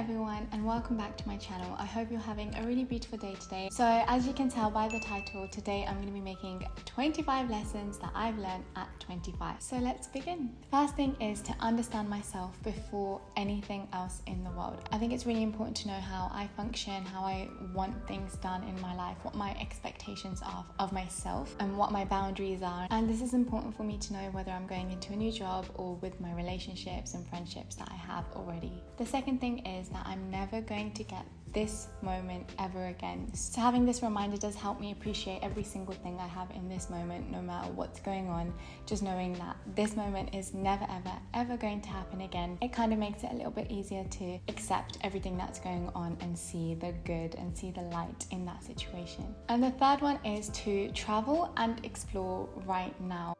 everyone and welcome back to my channel. I hope you're having a really beautiful day today. So as you can tell by the title, today I'm going to be making 25 lessons that I've learned at 25. So let's begin. First thing is to understand myself before anything else in the world. I think it's really important to know how I function, how I want things done in my life, what my expectations are of myself and what my boundaries are. And this is important for me to know whether I'm going into a new job or with my relationships and friendships that I have already. The second thing is that I'm never going to get this moment ever again. So having this reminder does help me appreciate every single thing I have in this moment, no matter what's going on. Just knowing that this moment is never ever going to happen again, it kind of makes it a little bit easier to accept everything that's going on and see the good and see the light in that situation. And the third one is to travel and explore right now.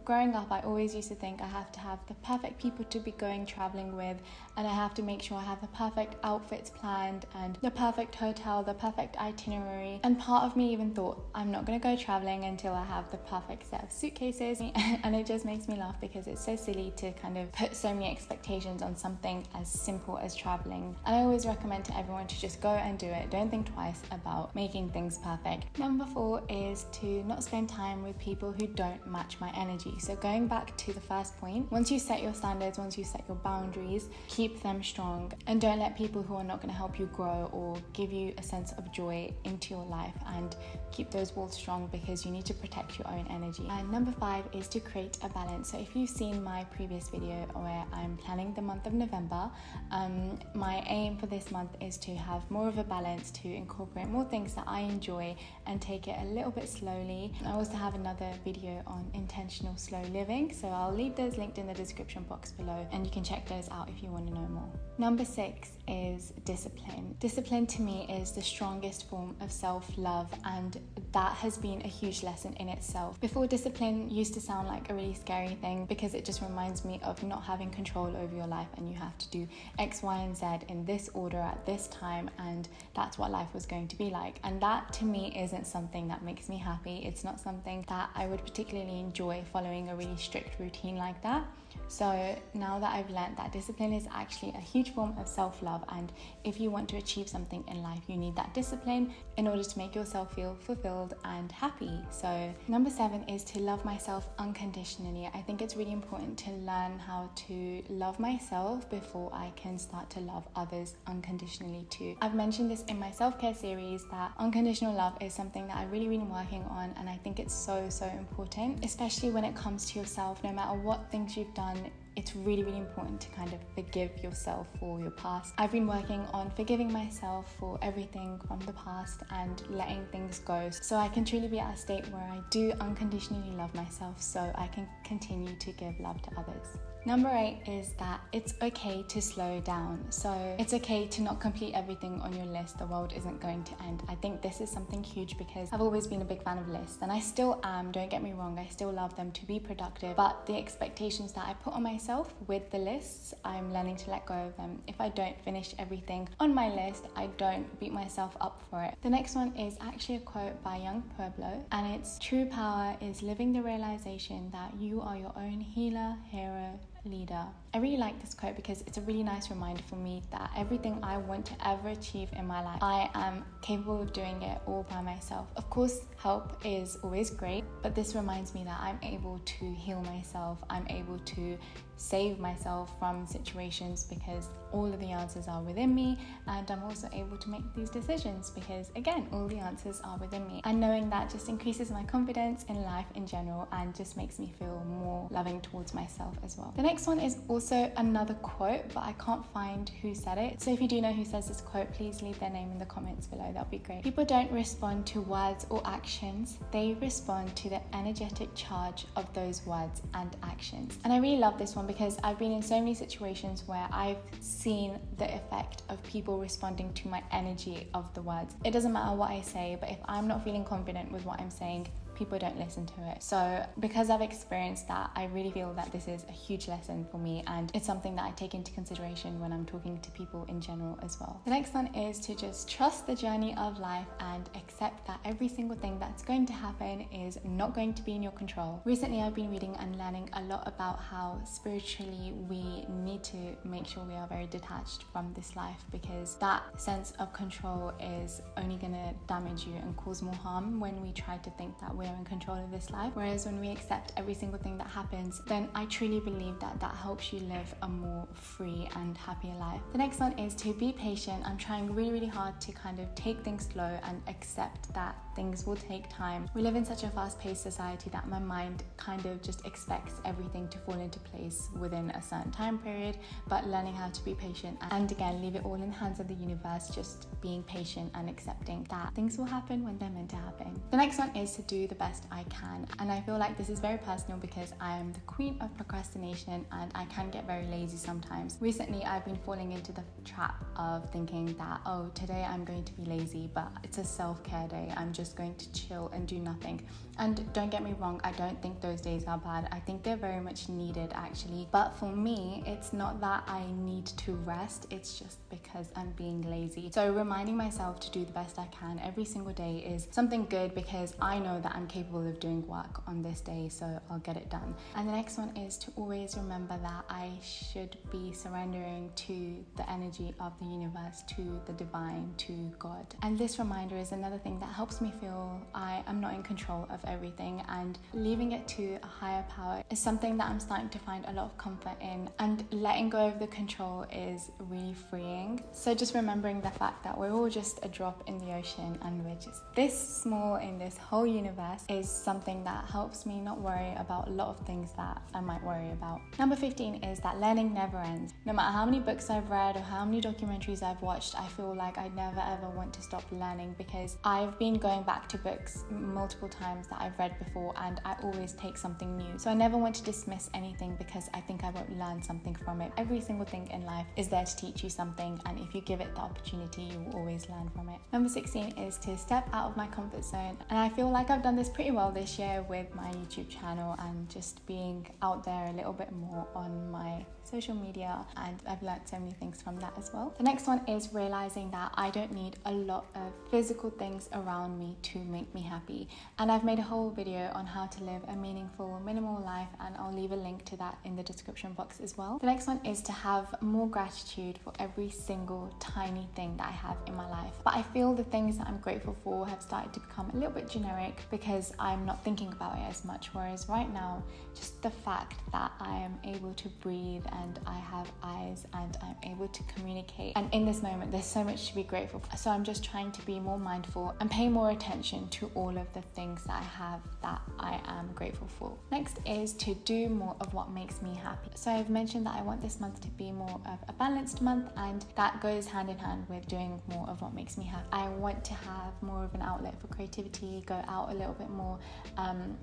Growing up, I always used to think I have to have the perfect people to be going traveling with, and I have to make sure I have the perfect outfits planned and the perfect hotel, the perfect itinerary. And part of me even thought, I'm not going to go traveling until I have the perfect set of suitcases. And it just makes me laugh because it's so silly to kind of put so many expectations on something as simple as traveling. And I always recommend to everyone to just go and do it. Don't think twice about making things perfect. Number 4 is to not spend time with people who don't match my energy. So going back to the first point, once you set your standards, once you set your boundaries, keep them strong and don't let people who are not going to help you grow or give you a sense of joy into your life, and keep those walls strong because you need to protect your own energy. And number 5 is to create a balance. So if you've seen my previous video where I'm planning the month of November, my aim for this month is to have more of a balance, to incorporate more things that I enjoy and take it a little bit slowly. I also have another video on intentional slow living, so I'll leave those linked in the description box below and you can check those out if you want to know more. Number 6 is discipline. Discipline to me is the strongest form of self-love, and that has been a huge lesson in itself. Before, discipline used to sound like a really scary thing because it just reminds me of not having control over your life and you have to do X, Y, and Z in this order at this time, and that's what life was going to be like. And that to me isn't something that makes me happy. It's not something that I would particularly enjoy, following a really strict routine like that. So now that I've learned that discipline is actually a huge form of self-love, and if you want to achieve something in life, you need that discipline in order to make yourself feel fulfilled and happy. So number 7 is to love myself unconditionally. I think it's really important to learn how to love myself before I can start to love others unconditionally too. I've mentioned this in my self-care series that unconditional love is something that I've really been working on, and I think it's so important, especially when it comes to yourself. No matter what things you've done, it's really important to kind of forgive yourself for your past. I've been working on forgiving myself for everything from the past and letting things go, so I can truly be at a state where I do unconditionally love myself, so I can continue to give love to others. Number 8 is that it's okay to slow down. So it's okay to not complete everything on your list. The world isn't going to end. I think this is something huge because I've always been a big fan of lists, and I still am, don't get me wrong, I still love them to be productive, but the expectations that I put on myself with the lists, I'm learning to let go of them. If I don't finish everything on my list, I don't beat myself up for it. The next one is actually a quote by Young Pueblo, and it's, "True power is living the realization that you are your own healer, hero, leader." I really like this quote because it's a really nice reminder for me that everything I want to ever achieve in my life, I am capable of doing it all by myself. Of course, help is always great, but this reminds me that I'm able to heal myself, I'm able to save myself from situations because all of the answers are within me, and I'm also able to make these decisions because, again, all the answers are within me. And knowing that just increases my confidence in life in general and just makes me feel more loving towards myself as well. The next one is also another quote, but I can't find who said it. So if you do know who says this quote, please leave their name in the comments below. That'd be great. People don't respond to words or actions. They respond to the energetic charge of those words and actions. And I really love this one because I've been in so many situations where I've seen the effect of people responding to my energy of the words. It doesn't matter what I say, but if I'm not feeling confident with what I'm saying, people don't listen to it. So because I've experienced that, I really feel that this is a huge lesson for me, and it's something that I take into consideration when I'm talking to people in general as well. The next one is to just trust the journey of life and accept that every single thing that's going to happen is not going to be in your control. Recently, I've been reading and learning a lot about how spiritually we need to make sure we are very detached from this life, because that sense of control is only going to damage you and cause more harm when we try to think that we're in control of this life. Whereas when we accept every single thing that happens, then I truly believe that that helps you live a more free and happier life. The next one is to be patient. I'm trying really, really hard to kind of take things slow and accept that things will take time. We live in such a fast-paced society that my mind kind of just expects everything to fall into place within a certain time period, but learning how to be patient and again leave it all in the hands of the universe, just being patient and accepting that things will happen when they're meant to happen. The next one is to do the best I can, and I feel like this is very personal because I am the queen of procrastination and I can get very lazy sometimes. Recently I've been falling into the trap of thinking that, oh, today I'm going to be lazy, but it's a self-care day, I'm just going to chill and do nothing. And don't get me wrong, I don't think those days are bad. I think they're very much needed actually. But for me, it's not that I need to rest, it's just because I'm being lazy. So reminding myself to do the best I can every single day is something good, because I know that I'm capable of doing work on this day, so I'll get it done. And the next one is to always remember that I should be surrendering to the energy of the universe, to the divine, to God. And this reminder is another thing that helps me feel I am not in control of everything, and leaving it to a higher power is something that I'm starting to find a lot of comfort in, and letting go of the control is really freeing. So just remembering the fact that we're all just a drop in the ocean and we're just this small in this whole universe is something that helps me not worry about a lot of things that I might worry about. Number 15 is that learning never ends. No matter how many books I've read or how many documentaries I've watched, I feel like I never ever want to stop learning, because I've been going back to books multiple times that I've read before and I always take something new. So I never want to dismiss anything because I think I won't learn something from it. Every single thing in life is there to teach you something, and if you give it the opportunity, you will always learn from it. Number 16 is to step out of my comfort zone, and I feel like I've done this pretty well this year with my YouTube channel and just being out there a little bit more on my social media, and I've learned so many things from that as well. The next one is realizing that I don't need a lot of physical things around me to make me happy, and I've made a whole video on how to live a meaningful, minimal life, and I'll leave a link to that in the description box as well. The next one is to have more gratitude for every single tiny thing that I have in my life. But I feel the things that I'm grateful for have started to become a little bit generic because I'm not thinking about it as much, whereas right now, just the fact that I am able to breathe and I have eyes and I'm able to communicate, and in this moment there's so much to be grateful for. So I'm just trying to be more mindful and pay more attention to all of the things that I have that I am grateful for. Next is to do more of what makes me happy. So I've mentioned that I want this month to be more of a balanced month, and that goes hand in hand with doing more of what makes me happy. I want to have more of an outlet for creativity, go out a little bit more,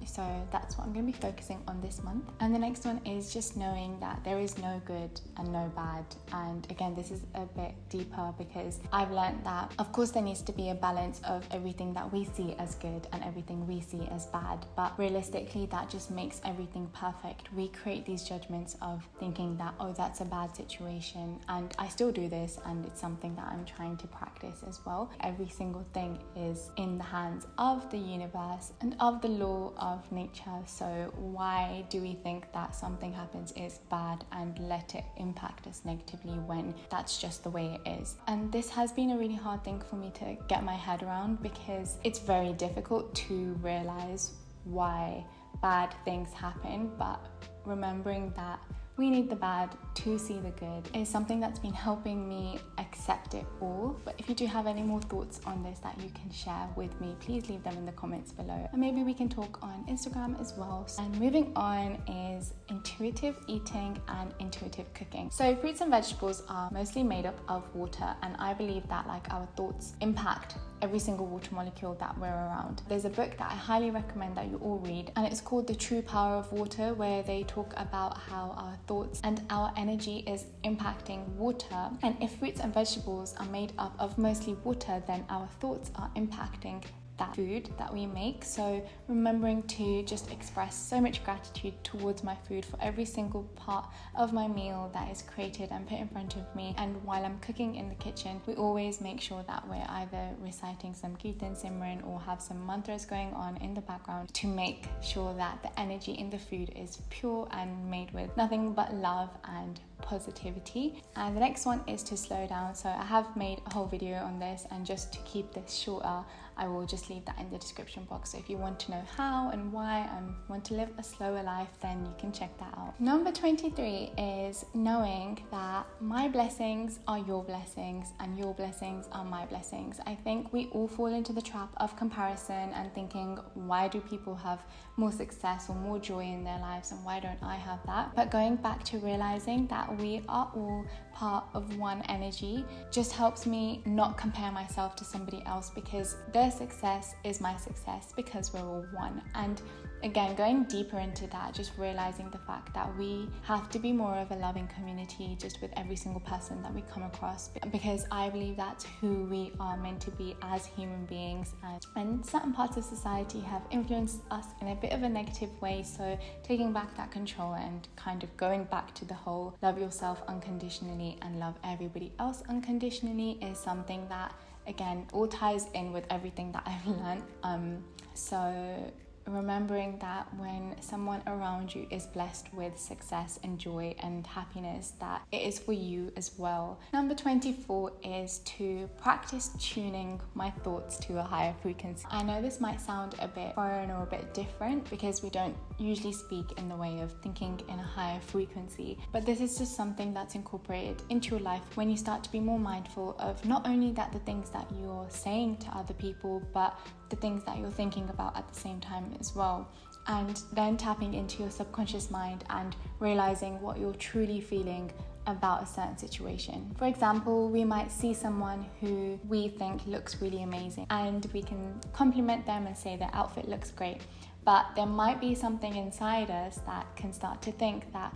so that's what I'm going to be focusing on this month. And the next one is just knowing that there is no good and no bad. And again, this is a bit deeper because I've learned that of course there needs to be a balance of everything that we see as good and everything we see as bad, but realistically that just makes everything perfect. We create these judgments of thinking that, oh, that's a bad situation, and I still do this, and it's something that I'm trying to practice as well. Every single thing is in the hands of the universe and of the law of nature, so why do we think that something happens is bad and let it impact us negatively when that's just the way it is? And this has been a really hard thing for me to get my head around, because it's very difficult to realize why bad things happen, but remembering that we need the bad to see the good is something that's been helping me accept it all. But if you do have any more thoughts on this that you can share with me, please leave them in the comments below, and maybe we can talk on Instagram as well. And moving on is intuitive eating and intuitive cooking. So fruits and vegetables are mostly made up of water, and I believe that like our thoughts impact every single water molecule that we're around. There's a book that I highly recommend that you all read, and it's called The True Power of Water, where they talk about how our thoughts and our energy is impacting water. And if fruits and vegetables are made up of mostly water, then our thoughts are impacting that food that we make. So remembering to just express so much gratitude towards my food for every single part of my meal that is created and put in front of me. And while I'm cooking in the kitchen, we always make sure that we're either reciting some Kirtan Simran or have some mantras going on in the background to make sure that the energy in the food is pure and made with nothing but love and positivity. And the next one is to slow down. So I have made a whole video on this, and just to keep this shorter, I will just leave that in the description box. So if you want to know how and why I want to live a slower life, then you can check that out. Number 23 is knowing that my blessings are your blessings and your blessings are my blessings. I think we all fall into the trap of comparison and thinking, why do people have more success or more joy in their lives and why don't I have that? But going back to realizing that we are all part of one energy just helps me not compare myself to somebody else, because their success is my success because we're all one. And again, going deeper into that, just realizing the fact that we have to be more of a loving community just with every single person that we come across, because I believe that's who we are meant to be as human beings, and certain parts of society have influenced us in a bit of a negative way. So taking back that control and kind of going back to the whole love yourself unconditionally and love everybody else unconditionally is something that, again, all ties in with everything that I've learned. So remembering that when someone around you is blessed with success and joy and happiness, that it is for you as well. Number 24 is to practice tuning my thoughts to a higher frequency. I know this might sound a bit foreign or a bit different because we don't usually speak in the way of thinking in a higher frequency, but this is just something that's incorporated into your life when you start to be more mindful of not only that the things that you're saying to other people, but the things that you're thinking about at the same time as well. And then tapping into your subconscious mind and realizing what you're truly feeling about a certain situation. For example, we might see someone who we think looks really amazing and we can compliment them and say their outfit looks great, but there might be something inside us that can start to think that,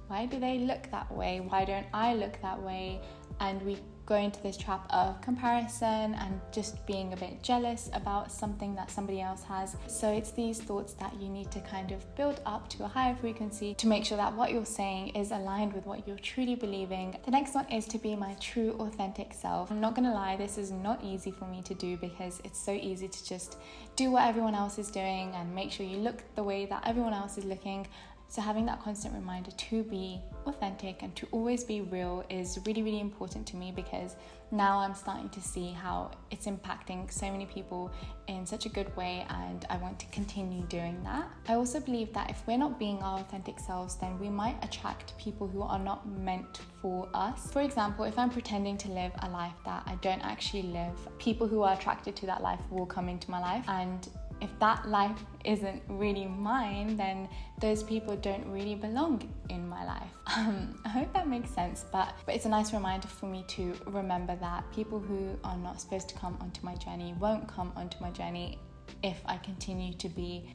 why do they look that way? Why don't I look that way? And we go into this trap of comparison and just being a bit jealous about something that somebody else has. So it's these thoughts that you need to kind of build up to a higher frequency to make sure that what you're saying is aligned with what you're truly believing. The next one is to be my true authentic self. I'm not gonna lie, this is not easy for me to do because it's so easy to just do what everyone else is doing and make sure you look the way that everyone else is looking. So having that constant reminder to be authentic and to always be real is really, really important to me, because now I'm starting to see how it's impacting so many people in such a good way, and I want to continue doing that. I also believe that if we're not being our authentic selves, then we might attract people who are not meant for us. For example, if I'm pretending to live a life that I don't actually live, people who are attracted to that life will come into my life, and if that life isn't really mine, then those people don't really belong in my life. I hope that makes sense, but it's a nice reminder for me to remember that people who are not supposed to come onto my journey won't come onto my journey if I continue to be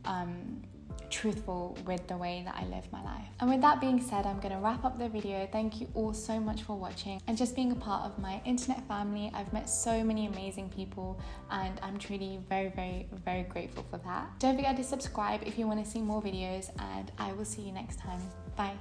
truthful with the way that I live my life. And with that being said, I'm going to wrap up the video. Thank you all so much for watching and just being a part of my internet family. I've met so many amazing people and I'm truly very, very, very grateful for that. Don't forget to subscribe if you want to see more videos, and I will see you next time. Bye.